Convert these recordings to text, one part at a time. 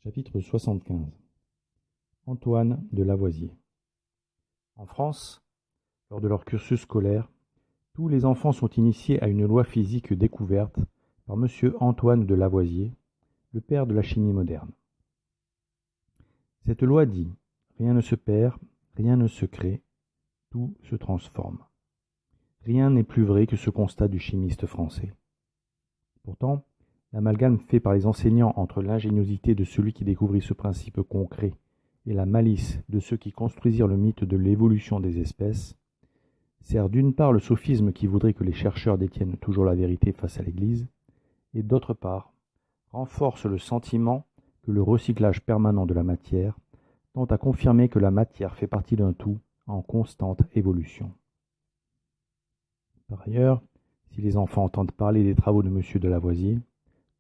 Chapitre 75. Antoine de Lavoisier. En France, lors de leur cursus scolaire, tous les enfants sont initiés à une loi physique découverte par M. Antoine de Lavoisier, le père de la chimie moderne. Cette loi dit « Rien ne se perd, rien ne se crée, tout se transforme ». Rien n'est plus vrai que ce constat du chimiste français. Pourtant, l'amalgame fait par les enseignants entre l'ingéniosité de celui qui découvrit ce principe concret et la malice de ceux qui construisirent le mythe de l'évolution des espèces sert d'une part le sophisme qui voudrait que les chercheurs détiennent toujours la vérité face à l'Église, et d'autre part renforce le sentiment que le recyclage permanent de la matière tend à confirmer que la matière fait partie d'un tout en constante évolution. Par ailleurs, si les enfants entendent parler des travaux de M. de Lavoisier,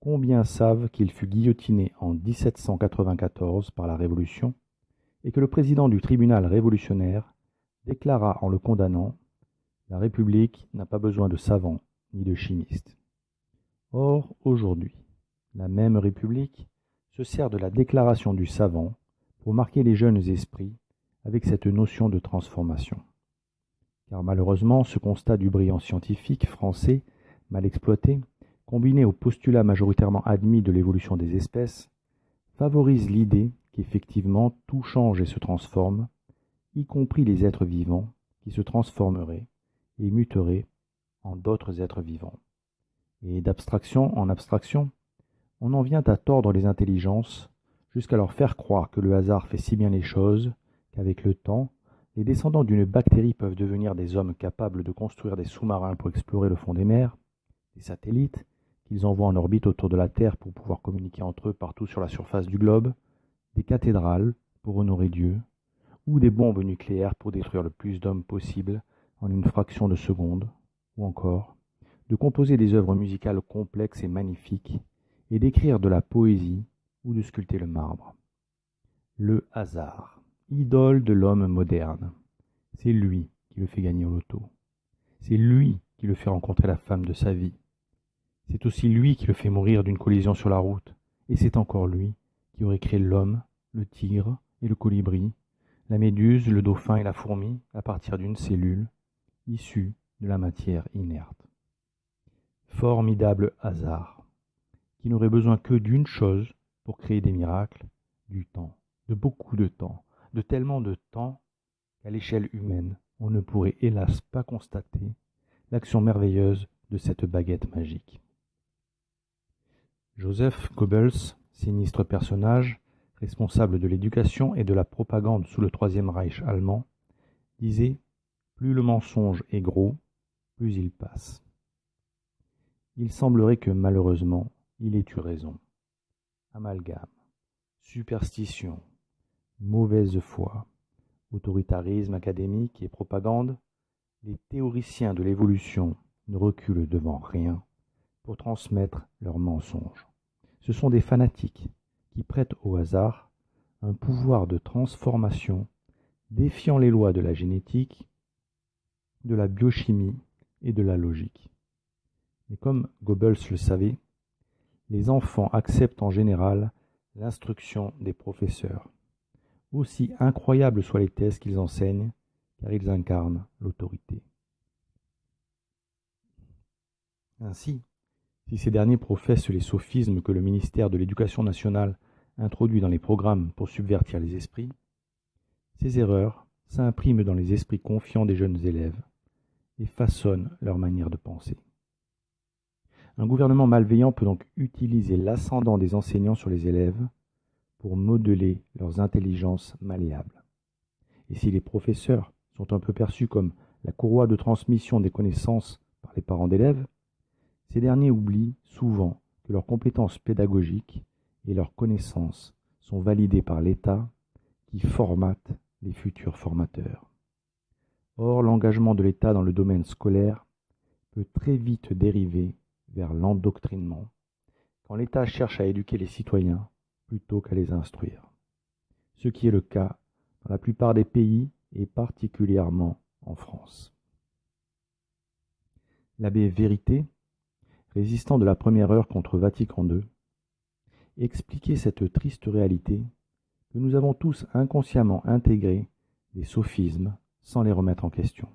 combien savent qu'il fut guillotiné en 1794 par la Révolution et que le président du tribunal révolutionnaire déclara en le condamnant « La République n'a pas besoin de savants ni de chimistes ». Or, aujourd'hui, la même République se sert de la déclaration du savant pour marquer les jeunes esprits avec cette notion de transformation. Car malheureusement, ce constat du brillant scientifique français, mal exploité, combiné au postulat majoritairement admis de l'évolution des espèces, favorise l'idée qu'effectivement tout change et se transforme, y compris les êtres vivants qui se transformeraient et muteraient en d'autres êtres vivants. Et d'abstraction en abstraction, on en vient à tordre les intelligences jusqu'à leur faire croire que le hasard fait si bien les choses qu'avec le temps, les descendants d'une bactérie peuvent devenir des hommes capables de construire des sous-marins pour explorer le fond des mers, des satellites qu'ils envoient en orbite autour de la Terre pour pouvoir communiquer entre eux partout sur la surface du globe, des cathédrales pour honorer Dieu, ou des bombes nucléaires pour détruire le plus d'hommes possible en une fraction de seconde, ou encore de composer des œuvres musicales complexes et magnifiques, et d'écrire de la poésie ou de sculpter le marbre. Le hasard, idole de l'homme moderne, c'est lui qui le fait gagner au loto. C'est lui qui le fait rencontrer la femme de sa vie. C'est aussi lui qui le fait mourir d'une collision sur la route, et c'est encore lui qui aurait créé l'homme, le tigre et le colibri, la méduse, le dauphin et la fourmi à partir d'une cellule issue de la matière inerte. Formidable hasard, qui n'aurait besoin que d'une chose pour créer des miracles, du temps, de beaucoup de temps, de tellement de temps qu'à l'échelle humaine, on ne pourrait hélas pas constater l'action merveilleuse de cette baguette magique. Joseph Goebbels, sinistre personnage, responsable de l'éducation et de la propagande sous le Troisième Reich allemand, disait « Plus le mensonge est gros, plus il passe ». Il semblerait que malheureusement, il ait eu raison. Amalgame, superstition, mauvaise foi, autoritarisme académique et propagande, les théoriciens de l'évolution ne reculent devant rien pour transmettre leurs mensonges. Ce sont des fanatiques qui prêtent au hasard un pouvoir de transformation défiant les lois de la génétique, de la biochimie et de la logique. Mais comme Goebbels le savait, les enfants acceptent en général l'instruction des professeurs, aussi incroyables soient les thèses qu'ils enseignent, car ils incarnent l'autorité. Ainsi, si ces derniers professent les sophismes que le ministère de l'Éducation nationale introduit dans les programmes pour subvertir les esprits, ces erreurs s'impriment dans les esprits confiants des jeunes élèves et façonnent leur manière de penser. Un gouvernement malveillant peut donc utiliser l'ascendant des enseignants sur les élèves pour modeler leurs intelligences malléables. Et si les professeurs sont un peu perçus comme la courroie de transmission des connaissances par les parents d'élèves, ces derniers oublient souvent que leurs compétences pédagogiques et leurs connaissances sont validées par l'État qui formate les futurs formateurs. Or, l'engagement de l'État dans le domaine scolaire peut très vite dériver vers l'endoctrinement, quand l'État cherche à éduquer les citoyens plutôt qu'à les instruire. Ce qui est le cas dans la plupart des pays et particulièrement en France. L'abbé Vérité, résistant de la première heure contre Vatican II, expliquer cette triste réalité que nous avons tous inconsciemment intégré des sophismes sans les remettre en question.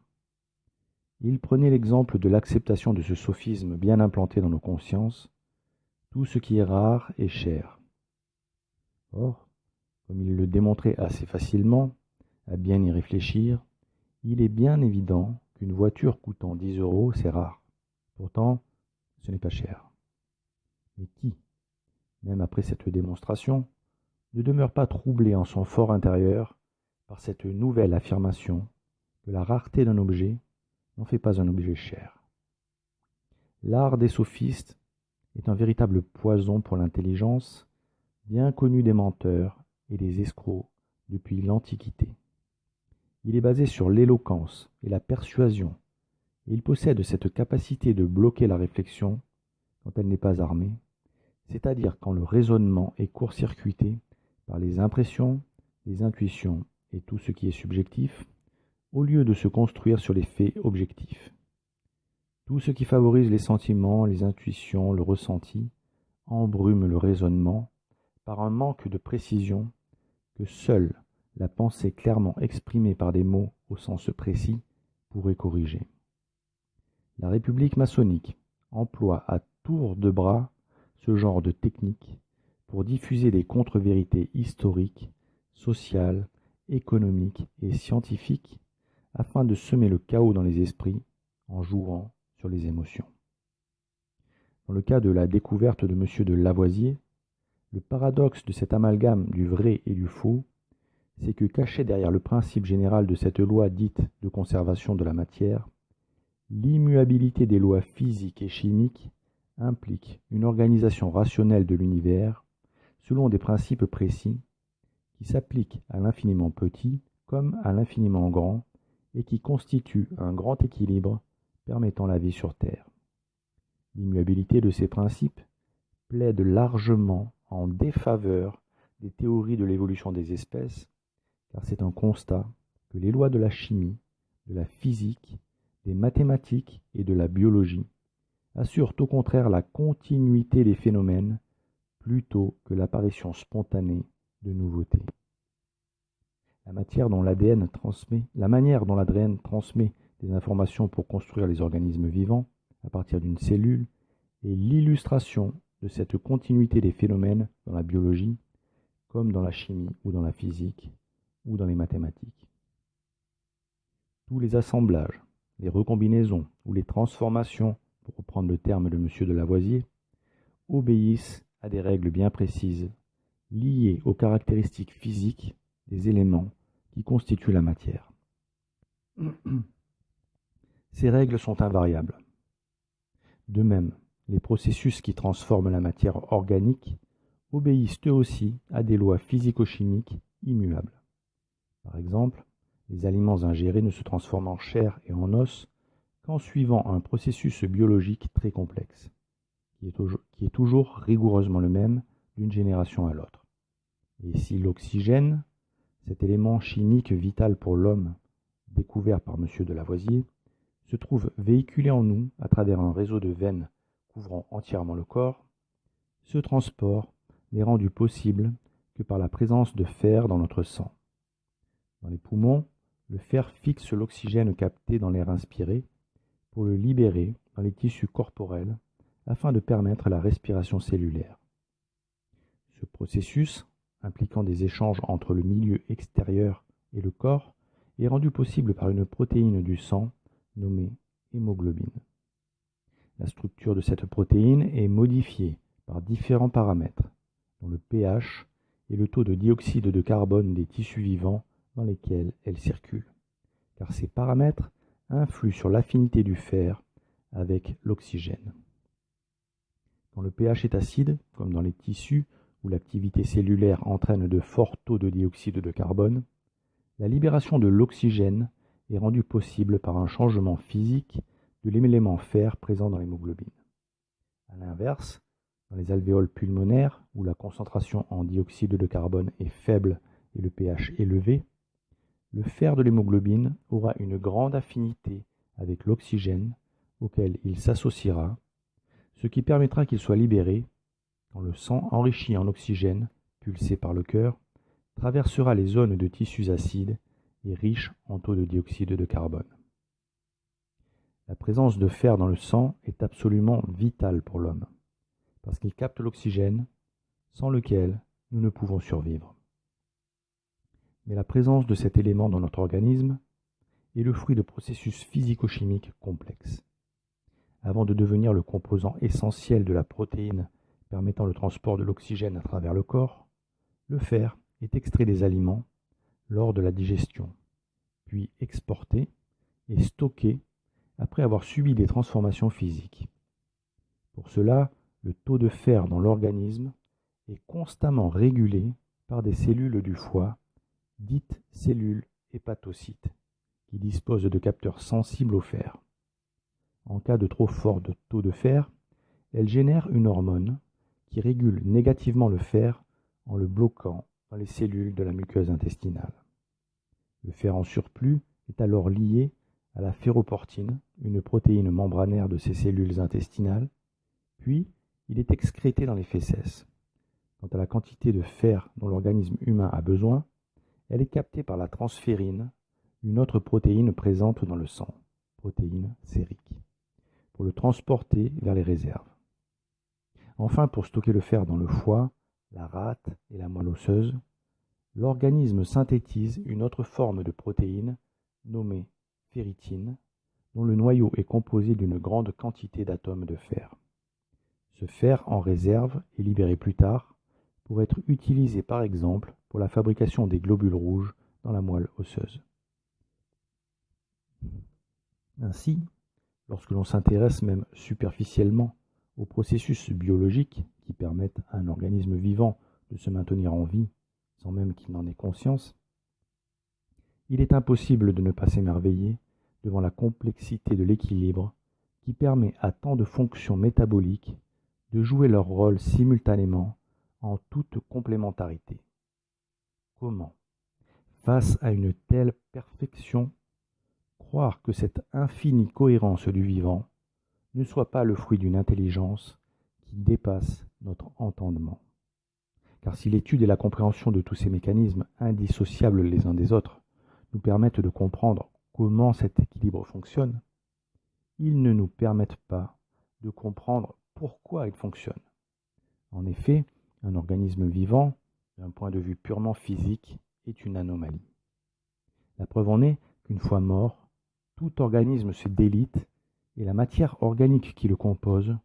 Il prenait l'exemple de l'acceptation de ce sophisme bien implanté dans nos consciences: tout ce qui est rare est cher. Or, comme il le démontrait assez facilement, à bien y réfléchir, il est bien évident qu'une voiture coûtant 10 euros, c'est rare. Pourtant, ce n'est pas cher. Mais qui, même après cette démonstration, ne demeure pas troublé en son fort intérieur par cette nouvelle affirmation que la rareté d'un objet n'en fait pas un objet cher? L'art des sophistes est un véritable poison pour l'intelligence, bien connu des menteurs et des escrocs depuis l'Antiquité. Il est basé sur l'éloquence et la persuasion, et il possède cette capacité de bloquer la réflexion quand elle n'est pas armée, c'est-à-dire quand le raisonnement est court-circuité par les impressions, les intuitions et tout ce qui est subjectif, au lieu de se construire sur les faits objectifs. Tout ce qui favorise les sentiments, les intuitions, le ressenti, embrume le raisonnement par un manque de précision que seule la pensée clairement exprimée par des mots au sens précis pourrait corriger. La République maçonnique emploie à tour de bras ce genre de technique pour diffuser des contre-vérités historiques, sociales, économiques et scientifiques afin de semer le chaos dans les esprits en jouant sur les émotions. Dans le cas de la découverte de M. de Lavoisier, le paradoxe de cet amalgame du vrai et du faux, c'est que caché derrière le principe général de cette loi dite de conservation de la matière, l'immuabilité des lois physiques et chimiques implique une organisation rationnelle de l'univers selon des principes précis qui s'appliquent à l'infiniment petit comme à l'infiniment grand et qui constituent un grand équilibre permettant la vie sur Terre. L'immuabilité de ces principes plaide largement en défaveur des théories de l'évolution des espèces, car c'est un constat que les lois de la chimie, de la physique, des mathématiques et de la biologie assurent au contraire la continuité des phénomènes plutôt que l'apparition spontanée de nouveautés. La manière dont l'ADN transmet des informations pour construire les organismes vivants à partir d'une cellule est l'illustration de cette continuité des phénomènes dans la biologie, comme dans la chimie ou dans la physique ou dans les mathématiques. Tous les assemblages, les recombinaisons ou les transformations, pour reprendre le terme de M. de Lavoisier, obéissent à des règles bien précises, liées aux caractéristiques physiques des éléments qui constituent la matière. Ces règles sont invariables. De même, les processus qui transforment la matière organique obéissent eux aussi à des lois physico-chimiques immuables. Par exemple, les aliments ingérés ne se transforment en chair et en os qu'en suivant un processus biologique très complexe, qui est toujours rigoureusement le même d'une génération à l'autre. Et si l'oxygène, cet élément chimique vital pour l'homme, découvert par M. de Lavoisier, se trouve véhiculé en nous à travers un réseau de veines couvrant entièrement le corps, ce transport n'est rendu possible que par la présence de fer dans notre sang. Dans les poumons, le fer fixe l'oxygène capté dans l'air inspiré pour le libérer dans les tissus corporels afin de permettre la respiration cellulaire. Ce processus, impliquant des échanges entre le milieu extérieur et le corps, est rendu possible par une protéine du sang nommée hémoglobine. La structure de cette protéine est modifiée par différents paramètres, dont le pH et le taux de dioxyde de carbone des tissus vivants dans lesquels elle circule, car ces paramètres influent sur l'affinité du fer avec l'oxygène. Quand le pH est acide, comme dans les tissus où l'activité cellulaire entraîne de forts taux de dioxyde de carbone, la libération de l'oxygène est rendue possible par un changement physique de l'élément fer présent dans l'hémoglobine. A l'inverse, dans les alvéoles pulmonaires, où la concentration en dioxyde de carbone est faible et le pH élevé, le fer de l'hémoglobine aura une grande affinité avec l'oxygène auquel il s'associera, ce qui permettra qu'il soit libéré quand le sang enrichi en oxygène, pulsé par le cœur, traversera les zones de tissus acides et riches en taux de dioxyde de carbone. La présence de fer dans le sang est absolument vitale pour l'homme, parce qu'il capte l'oxygène, sans lequel nous ne pouvons survivre. Mais la présence de cet élément dans notre organisme est le fruit de processus physico-chimiques complexes. Avant de devenir le composant essentiel de la protéine permettant le transport de l'oxygène à travers le corps, le fer est extrait des aliments lors de la digestion, puis exporté et stocké après avoir subi des transformations physiques. Pour cela, le taux de fer dans l'organisme est constamment régulé par des cellules du foie, dites cellules hépatocytes, qui disposent de capteurs sensibles au fer. En cas de trop fort taux de fer, elles génèrent une hormone qui régule négativement le fer en le bloquant dans les cellules de la muqueuse intestinale. Le fer en surplus est alors lié à la ferroportine, une protéine membranaire de ces cellules intestinales, puis il est excrété dans les fécès. Quant à la quantité de fer dont l'organisme humain a besoin, elle est captée par la transférine, une autre protéine présente dans le sang, protéine sérique, pour le transporter vers les réserves. Enfin, pour stocker le fer dans le foie, la rate et la moelle osseuse, l'organisme synthétise une autre forme de protéine nommée ferritine, dont le noyau est composé d'une grande quantité d'atomes de fer. Ce fer en réserve est libéré plus tard pour être utilisé par exemple pour la fabrication des globules rouges dans la moelle osseuse. Ainsi, lorsque l'on s'intéresse même superficiellement aux processus biologiques qui permettent à un organisme vivant de se maintenir en vie sans même qu'il n'en ait conscience, il est impossible de ne pas s'émerveiller devant la complexité de l'équilibre qui permet à tant de fonctions métaboliques de jouer leur rôle simultanément en toute complémentarité. Comment, face à une telle perfection, croire que cette infinie cohérence du vivant ne soit pas le fruit d'une intelligence qui dépasse notre entendement? Car si l'étude et la compréhension de tous ces mécanismes indissociables les uns des autres nous permettent de comprendre comment cet équilibre fonctionne, ils ne nous permettent pas de comprendre pourquoi il fonctionne. En effet, un organisme vivant, d'un point de vue purement physique, est une anomalie. La preuve en est qu'une fois mort, tout organisme se délite et la matière organique qui le compose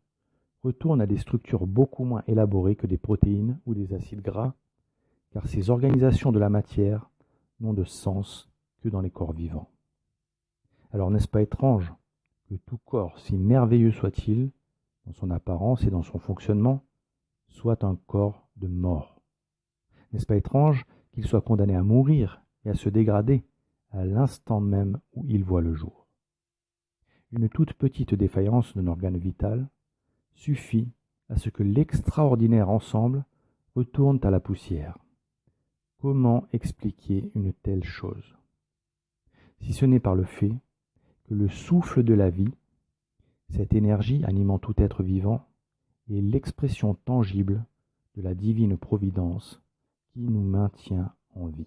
retourne à des structures beaucoup moins élaborées que des protéines ou des acides gras, car ces organisations de la matière n'ont de sens que dans les corps vivants. Alors n'est-ce pas étrange que tout corps, si merveilleux soit-il, dans son apparence et dans son fonctionnement, soit un corps de mort? N'est-ce pas étrange qu'il soit condamné à mourir et à se dégrader à l'instant même où il voit le jour? Une toute petite défaillance d'un organe vital suffit à ce que l'extraordinaire ensemble retourne à la poussière. Comment expliquer une telle chose? Si ce n'est par le fait que le souffle de la vie, cette énergie animant tout être vivant, est l'expression tangible de la divine providence qui nous maintient en vie.